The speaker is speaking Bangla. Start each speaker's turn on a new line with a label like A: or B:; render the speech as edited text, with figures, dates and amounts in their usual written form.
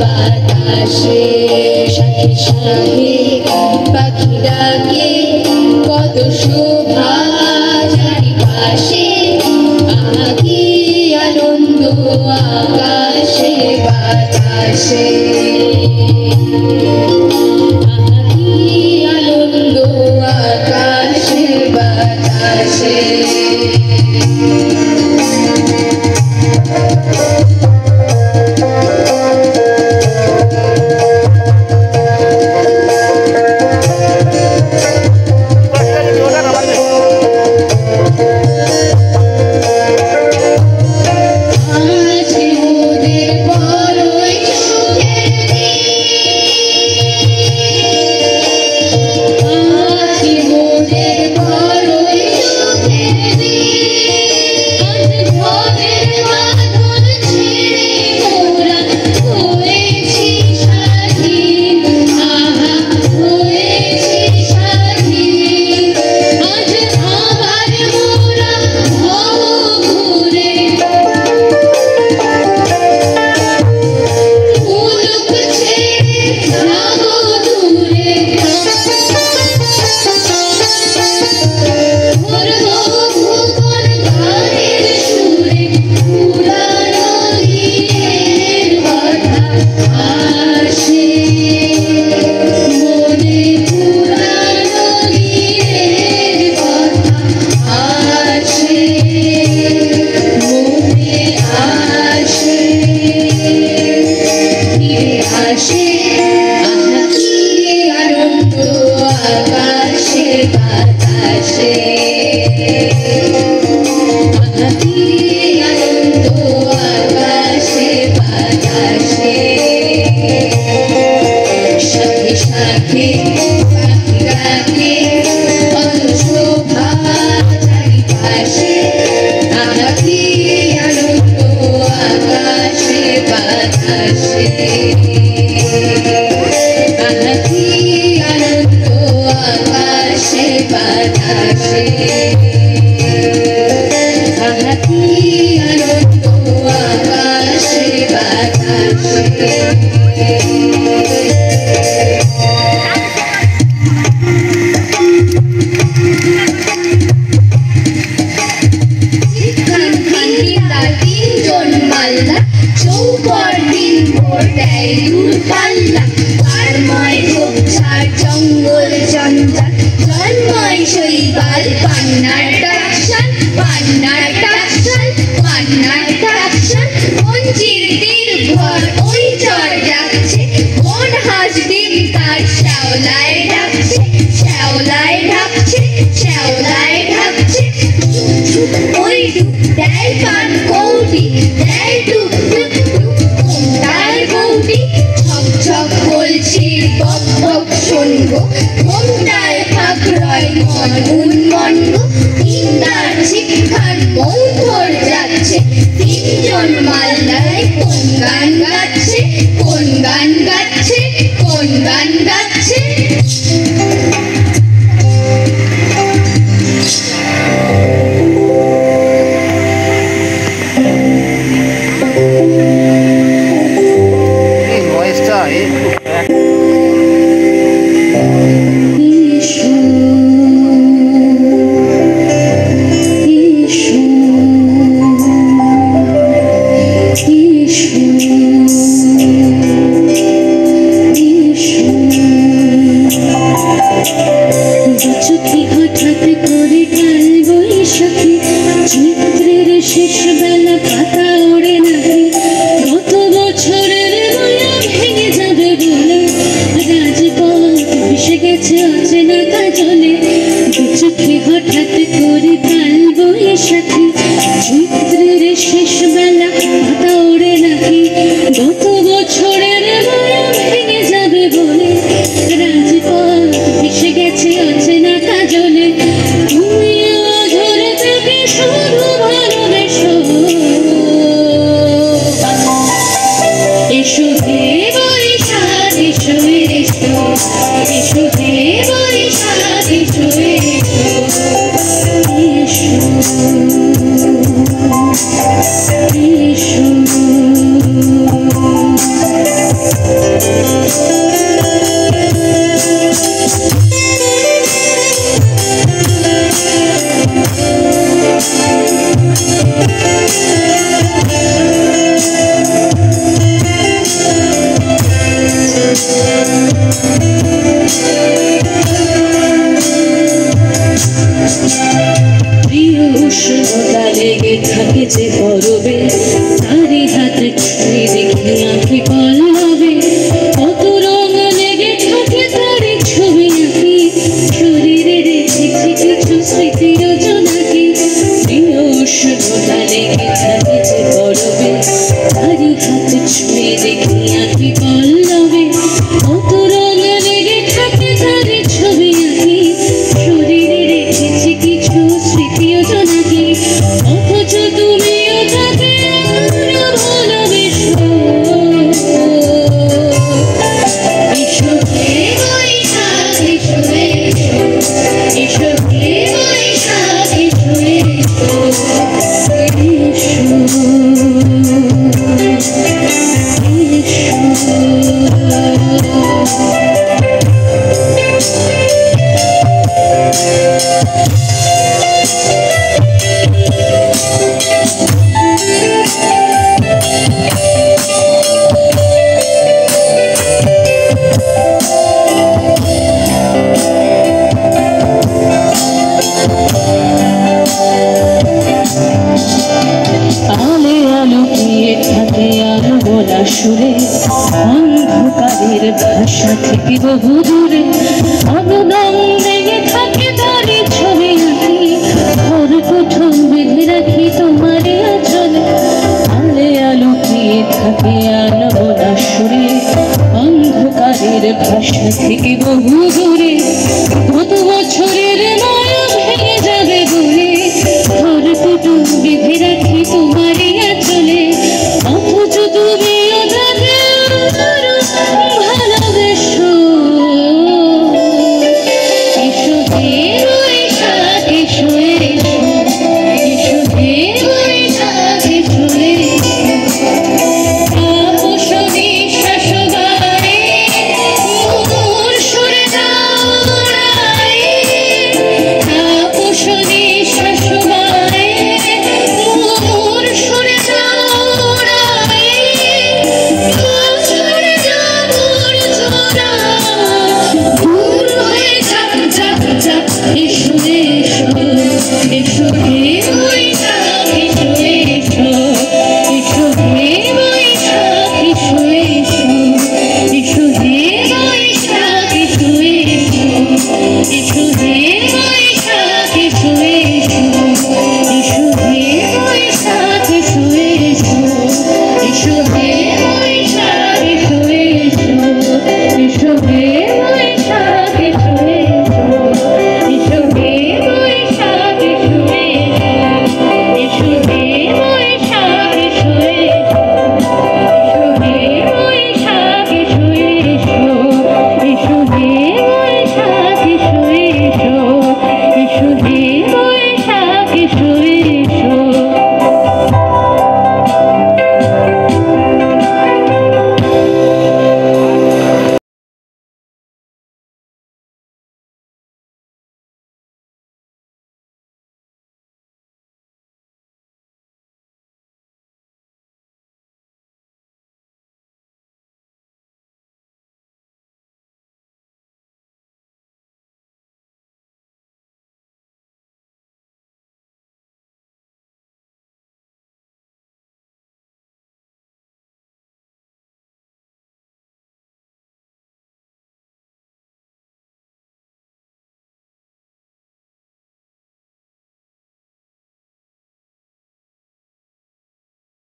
A: বাতাসে সাথে সাথে থাকে কত শোভা চারিপাশে, আহা কি আনন্দ আকাশে বাতাসে, আহা কি আনন্দ আকাশে বাতাসে।
B: গেছে
A: থাকে যে পরবে তারি হাতে ছুঁয়ে দেখি আঁকি পল্লবে কত রং লেগে থাকে তারি ছবি আঁকি শরীরে রেখেছি কিছু স্মৃতির জোনাকি প্রিয় উষ্ণতা লেগে থাকে যে পরবে তারি হাতে ছুঁয়ে দেখি আঁকি পল্লবে কত রং লেগে থাকে তারি ছবি আঁকি শরীরে রেখেছি কিছু স্মৃতিও জোনাকি অথচ তুমিও তাকে ভালোবেসো এসো হে বৈশাখ এসো এসো এসো হে বৈশাখ এসো সুরে অন্ধকারের ভাষা থেকে বহু দূরে অবদম লেগে থাকে তারি ছবি আঁকি ঘর কুঠুম বেঁধে রাখি তোমার আঁচলে আলে আলোকিয়ে থাকে আনবনা সুরে অন্ধকারের ভাষা থেকে বহু দূরে কত বছরের মায়া ভেঙে যাবে বলে ঘর কুটুম বেঁধে রাখি তোমার আঁচলে অথচ তুমি ভালোবেসো এসো হে বৈশাখ এসো এসো এসো হে বৈশাখ এসো তাপস নিঃশ্বাস গায়ে মোর সুরে দাঁড়ায় তাপস নিঃশ্বাস গায়ে মোর সুরে দাঁড়ায় এসো এসো এসো হে বৈশাখ এসো এসো এসো হে বৈশাখ এসো এসো এসো হে বৈশাখ এসো এসো এসো হে